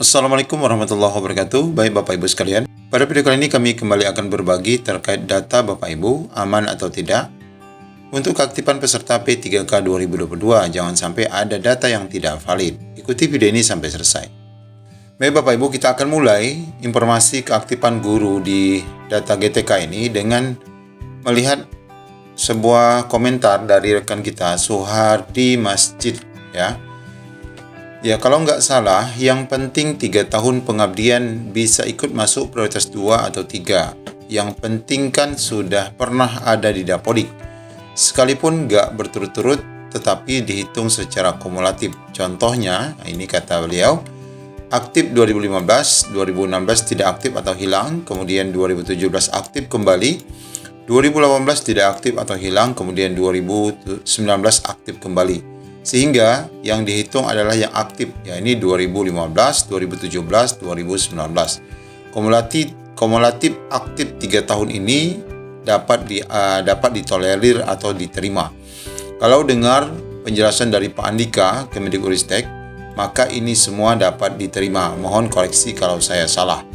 Assalamualaikum warahmatullahi wabarakatuh. Baik Bapak Ibu sekalian, pada video kali ini kami kembali akan berbagi terkait data Bapak Ibu aman atau tidak untuk keaktifan peserta P3K 2022. Jangan sampai ada data yang tidak valid. Ikuti video ini sampai selesai. Baik Bapak Ibu, kita akan mulai informasi keaktifan guru di data GTK ini dengan melihat sebuah komentar dari rekan kita Suhardi Masjid ya. Ya, kalau nggak salah, yang penting 3 tahun pengabdian bisa ikut masuk prioritas 2 atau 3. Yang penting kan sudah pernah ada di Dapodik. Sekalipun nggak berturut-turut, tetapi dihitung secara kumulatif. Contohnya, ini kata beliau, aktif 2015, 2016 tidak aktif atau hilang, kemudian 2017 aktif kembali, 2018 tidak aktif atau hilang, kemudian 2019 aktif kembali. Sehingga yang dihitung adalah yang aktif, ya ini 2015, 2017, 2019. Kumulatif aktif 3 tahun ini dapat ditolerir atau diterima. Kalau dengar penjelasan dari Pak Andika, Kemendikbudristek, maka ini semua dapat diterima. Mohon koreksi kalau saya salah.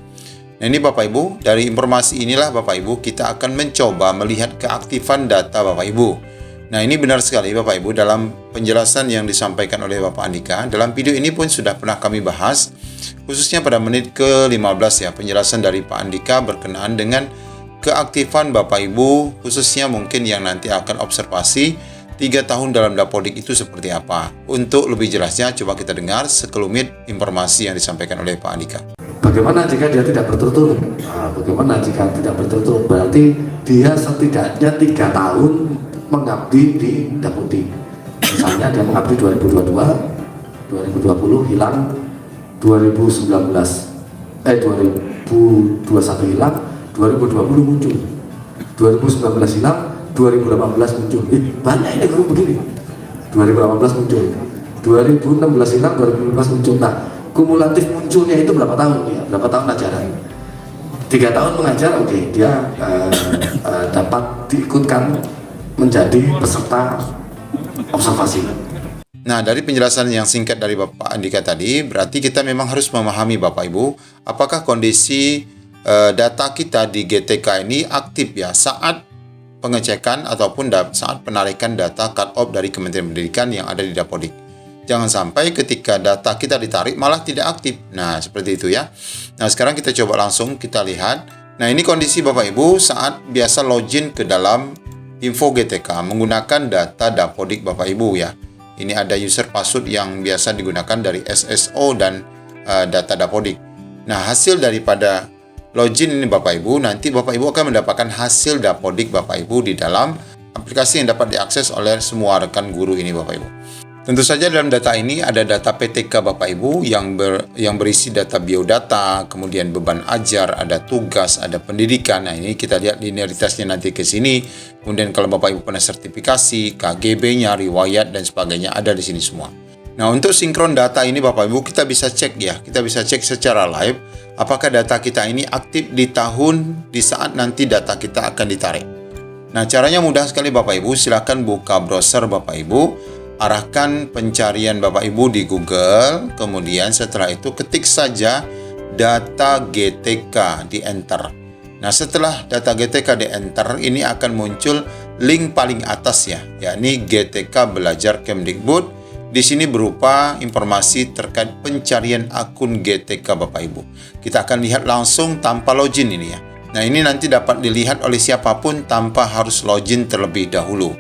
Nah ini Bapak Ibu, dari informasi inilah Bapak Ibu kita akan mencoba melihat keaktifan data Bapak Ibu. Nah ini benar sekali Bapak Ibu, dalam penjelasan yang disampaikan oleh Bapak Andika, dalam video ini pun sudah pernah kami bahas, khususnya pada menit ke-15 ya, penjelasan dari Pak Andika berkenaan dengan keaktifan Bapak Ibu, khususnya mungkin yang nanti akan observasi 3 tahun dalam Dapodik itu seperti apa. Untuk lebih jelasnya, coba kita dengar sekelumit informasi yang disampaikan oleh Pak Andika. Bagaimana jika dia tidak berturut-turut? Bagaimana jika tidak berturut-turut? Berarti dia setidaknya 3 tahun mengabdi di Dapodik. Misalnya dia mengabdi 2022, 2020 hilang, 2021 hilang, 2020 muncul, 2019 hilang, 2018 muncul. Banyak ini guru begini. 2018 muncul, 2016 hilang, 2015 muncul. Nah, kumulatif munculnya itu berapa tahun ya? Berapa tahun ajaran? 3 tahun mengajar, oke, dia dapat diikutkan menjadi peserta observasi. Nah, dari penjelasan yang singkat dari Bapak Andika tadi, berarti kita memang harus memahami Bapak Ibu, apakah kondisi data kita di GTK ini aktif ya saat pengecekan ataupun saat penarikan data cut-off dari Kementerian Pendidikan yang ada di Dapodik. Jangan sampai ketika data kita ditarik malah tidak aktif. Nah, seperti itu ya. Nah, sekarang kita coba langsung kita lihat. Nah, ini kondisi Bapak Ibu saat biasa login ke dalam info GTK menggunakan data Dapodik Bapak Ibu ya. Ini ada user password yang biasa digunakan dari SSO dan data Dapodik. Nah, hasil daripada login ini Bapak Ibu, nanti Bapak Ibu akan mendapatkan hasil Dapodik Bapak Ibu di dalam aplikasi yang dapat diakses oleh semua rekan guru ini Bapak Ibu. Tentu saja dalam data ini ada data PTK Bapak Ibu yang berisi data biodata, kemudian beban ajar, ada tugas, ada pendidikan. Nah ini kita lihat linearitasnya nanti ke sini. Kemudian kalau Bapak Ibu pernah sertifikasi, KGB-nya, riwayat dan sebagainya ada di sini semua. Nah untuk sinkron data ini Bapak Ibu kita bisa cek ya, kita bisa cek secara live apakah data kita ini aktif di saat nanti data kita akan ditarik. Nah caranya mudah sekali Bapak Ibu, silakan buka browser Bapak Ibu. Arahkan pencarian Bapak Ibu di Google, kemudian setelah itu ketik saja data GTK di enter. Nah setelah data GTK di enter, ini akan muncul link paling atas ya, yakni GTK Belajar Kemdikbud. Di sini berupa informasi terkait pencarian akun GTK Bapak Ibu. Kita akan lihat langsung tanpa login ini ya. Nah ini nanti dapat dilihat oleh siapapun tanpa harus login terlebih dahulu.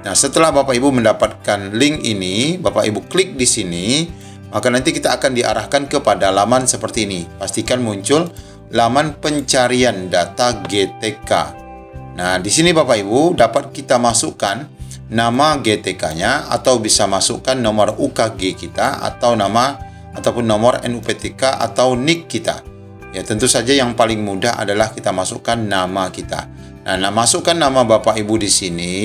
Nah, setelah Bapak Ibu mendapatkan link ini, Bapak Ibu klik di sini, maka nanti kita akan diarahkan kepada laman seperti ini. Pastikan muncul laman pencarian data GTK. Nah, di sini Bapak Ibu dapat kita masukkan nama GTK-nya atau bisa masukkan nomor UKG kita atau ataupun nomor NUPTK atau NIK kita. Ya, tentu saja yang paling mudah adalah kita masukkan nama kita. Nah, masukkan nama Bapak Ibu di sini.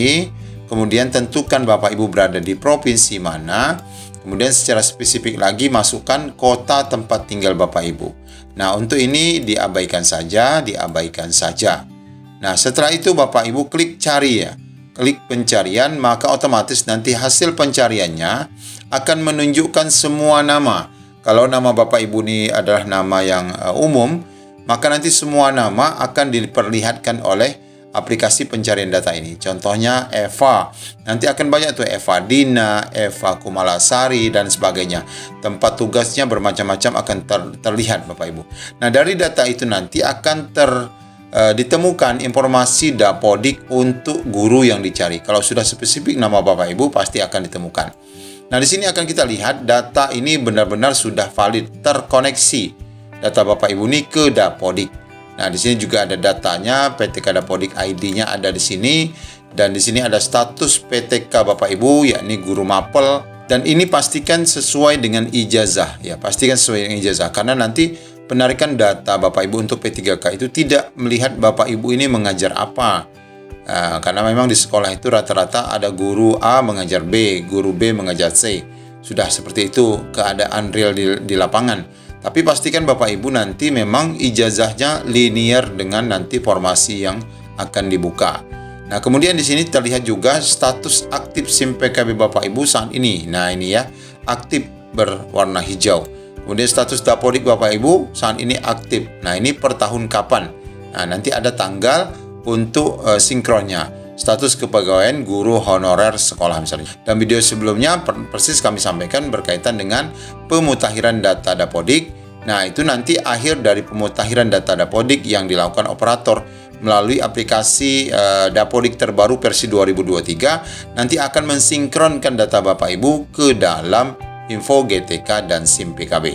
Kemudian tentukan Bapak Ibu berada di provinsi mana. Kemudian secara spesifik lagi masukkan kota tempat tinggal Bapak Ibu. Nah untuk ini diabaikan saja. Nah setelah itu Bapak Ibu klik cari ya. Klik pencarian, maka otomatis nanti hasil pencariannya akan menunjukkan semua nama. Kalau nama Bapak Ibu ini adalah nama yang umum, maka nanti semua nama akan diperlihatkan oleh aplikasi pencarian data ini. Contohnya Eva, nanti akan banyak tuh Eva Dina, Eva Kumalasari, dan sebagainya. Tempat tugasnya bermacam-macam akan terlihat Bapak Ibu. Nah, dari data itu nanti akan ditemukan informasi dapodik untuk guru yang dicari. Kalau sudah spesifik nama Bapak Ibu pasti akan ditemukan. Nah, di sini akan kita lihat data ini benar-benar sudah valid, terkoneksi data Bapak Ibu ini ke dapodik. Nah, di sini juga ada datanya, PTK Dapodik ID-nya ada di sini, dan di sini ada status PTK Bapak Ibu, yakni guru mapel. Dan ini pastikan sesuai dengan ijazah, ya, pastikan sesuai dengan ijazah, karena nanti penarikan data Bapak Ibu untuk P3K itu tidak melihat Bapak Ibu ini mengajar apa. Karena memang di sekolah itu rata-rata ada guru A mengajar B, guru B mengajar C. Sudah seperti itu keadaan real di lapangan. Tapi pastikan Bapak Ibu nanti memang ijazahnya linear dengan nanti formasi yang akan dibuka. Nah, kemudian di sini terlihat juga status aktif SIM PKB Bapak Ibu saat ini. Nah, ini ya, aktif berwarna hijau. Kemudian status dapodik Bapak Ibu saat ini aktif. Nah, ini per tahun kapan? Nah, nanti ada tanggal untuk sinkronnya. Status kepegawaian guru honorer sekolah misalnya. Dan video sebelumnya persis kami sampaikan berkaitan dengan pemutakhiran data dapodik. Nah, itu nanti akhir dari pemutakhiran data dapodik yang dilakukan operator melalui aplikasi dapodik terbaru versi 2023 nanti akan mensinkronkan data Bapak Ibu ke dalam info GTK dan SIM PKB.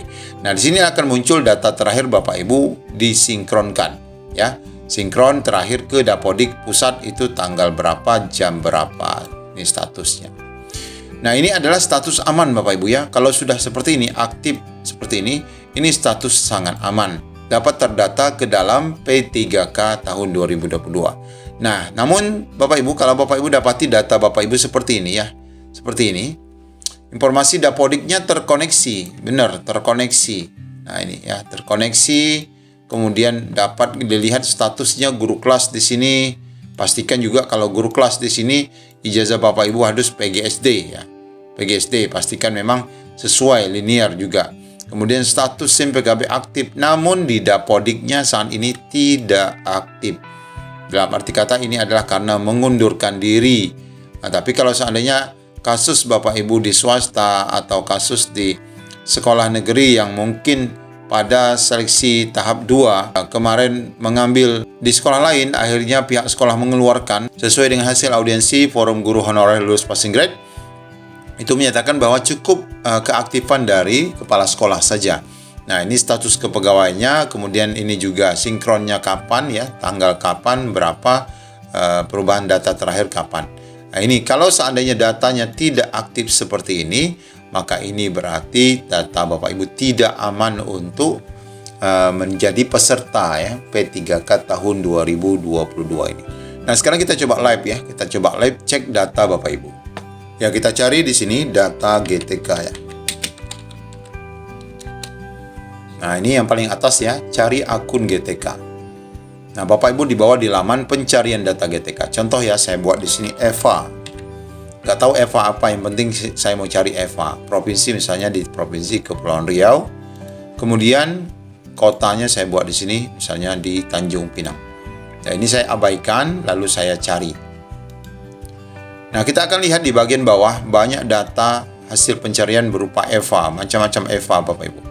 Nah, di sini akan muncul data terakhir Bapak Ibu disinkronkan, ya. Sinkron terakhir ke dapodik pusat itu tanggal berapa, jam berapa. Ini statusnya. Nah, ini adalah status aman Bapak Ibu ya. Kalau sudah seperti ini, aktif seperti ini status sangat aman. Dapat terdata ke dalam P3K tahun 2022. Nah, namun Bapak Ibu, kalau Bapak Ibu dapati data Bapak Ibu seperti ini ya. Seperti ini. Informasi dapodiknya terkoneksi, benar terkoneksi. Nah, ini ya, terkoneksi. Kemudian dapat dilihat statusnya guru kelas di sini. Pastikan juga kalau guru kelas di sini ijazah Bapak Ibu harus PGSD ya. PGSD pastikan memang sesuai linear juga. Kemudian status SIM PKB aktif, namun di dapodiknya saat ini tidak aktif. Dalam arti kata ini adalah karena mengundurkan diri. Nah, tapi kalau seandainya kasus Bapak Ibu di swasta atau kasus di sekolah negeri yang mungkin pada seleksi tahap 2 kemarin mengambil di sekolah lain, akhirnya pihak sekolah mengeluarkan sesuai dengan hasil audiensi Forum Guru Honorer Lulus Passing Grade, itu menyatakan bahwa cukup keaktifan dari kepala sekolah saja. Nah, ini status kepegawaiannya, kemudian ini juga sinkronnya kapan ya, tanggal kapan, berapa, perubahan data terakhir kapan. Nah, ini kalau seandainya datanya tidak aktif seperti ini, maka ini berarti data Bapak Ibu tidak aman untuk menjadi peserta ya P3K tahun 2022 ini. Nah, sekarang kita coba live ya. Kita coba live cek data Bapak Ibu. Ya, kita cari di sini data GTK ya. Nah, ini yang paling atas ya, cari akun GTK. Nah, Bapak Ibu di bawah di laman pencarian data GTK. Contoh ya, saya buat di sini Eva. Nggak tahu Eva apa, yang penting saya mau cari Eva. Provinsi misalnya di Provinsi Kepulauan Riau. Kemudian kotanya saya buat di sini, misalnya di Tanjung Pinang. Nah, ini saya abaikan, lalu saya cari. Nah, kita akan lihat di bagian bawah banyak data hasil pencarian berupa Eva, macam-macam Eva Bapak Ibu.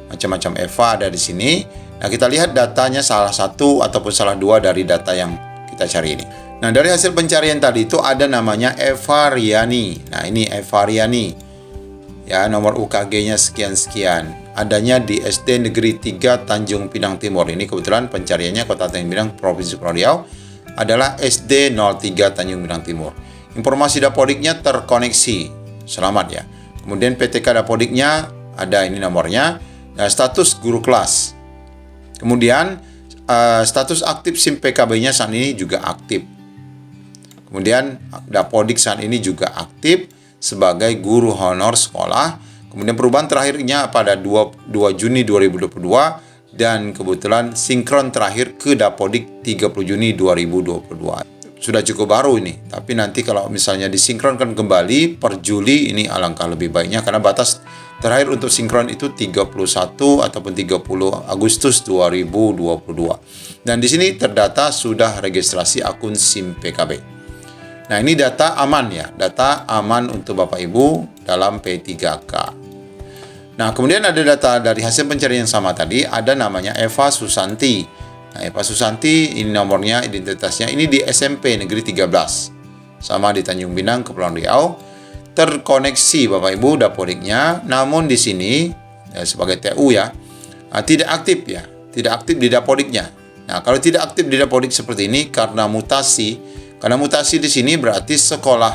Macam-macam Eva ada di sini. Nah, kita lihat datanya salah satu ataupun salah dua dari data yang kita cari ini. Nah, dari hasil pencarian tadi itu ada namanya Eva Riani. Nah, ini Eva Riani. Ya, nomor UKG-nya sekian-sekian. Adanya di SD Negeri 3 Tanjung Pinang Timur. Ini kebetulan pencariannya Kota Tanjung Pinang, Provinsi Kepulauan Riau. Adalah SD 03 Tanjung Pinang Timur. Informasi dapodiknya terkoneksi. Selamat ya. Kemudian PTK dapodiknya ada ini nomornya. Nah, status guru kelas. Kemudian status aktif SIM PKB-nya saat ini juga aktif. Kemudian dapodik saat ini juga aktif sebagai guru honor sekolah. Kemudian perubahan terakhirnya pada 2 Juni 2022 dan kebetulan sinkron terakhir ke dapodik 30 Juni 2022. Sudah cukup baru ini, tapi nanti kalau misalnya disinkronkan kembali per Juli ini alangkah lebih baiknya karena batas Terakhir untuk sinkron itu 31 ataupun 30 Agustus 2022. Dan di sini terdata sudah registrasi akun SIM PKB. Nah, ini data aman ya, data aman untuk Bapak Ibu dalam P3K. Nah, kemudian ada data dari hasil pencarian yang sama tadi, ada namanya Eva Susanti. Nah, Eva Susanti ini nomornya, identitasnya, ini di SMP Negeri 13. Sama di Tanjung Pinang, Kepulauan Riau. Terkoneksi Bapak Ibu dapodiknya, namun di sini sebagai TU ya, tidak aktif ya, tidak aktif di dapodiknya. Nah, kalau tidak aktif di dapodik seperti ini karena mutasi di sini berarti sekolah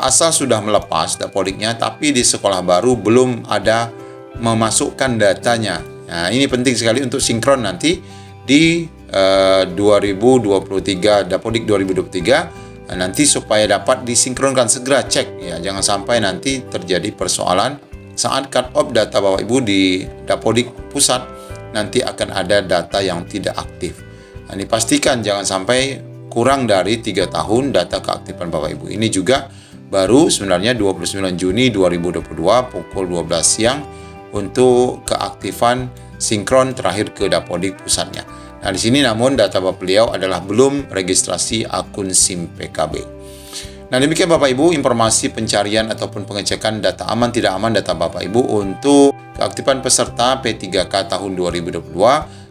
asal sudah melepas dapodiknya, tapi di sekolah baru belum ada memasukkan datanya. Nah, ini penting sekali untuk sinkron nanti di 2023 dapodik 2023. Nanti supaya dapat disinkronkan, segera cek ya, jangan sampai nanti terjadi persoalan saat cut off data Bapak Ibu di dapodik pusat, nanti akan ada data yang tidak aktif. Nah, ini pastikan jangan sampai kurang dari 3 tahun data keaktifan Bapak Ibu. Ini juga baru sebenarnya 29 Juni 2022 pukul 12 siang untuk keaktifan sinkron terakhir ke dapodik pusatnya. Nah, di sini namun data Bapak beliau adalah belum registrasi akun SIM PKB. Nah, demikian Bapak Ibu informasi pencarian ataupun pengecekan data aman tidak aman data Bapak Ibu untuk keaktifan peserta P3K tahun 2022,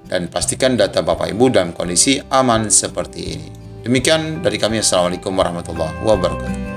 dan pastikan data Bapak Ibu dalam kondisi aman seperti ini. Demikian dari kami. Assalamualaikum warahmatullahi wabarakatuh.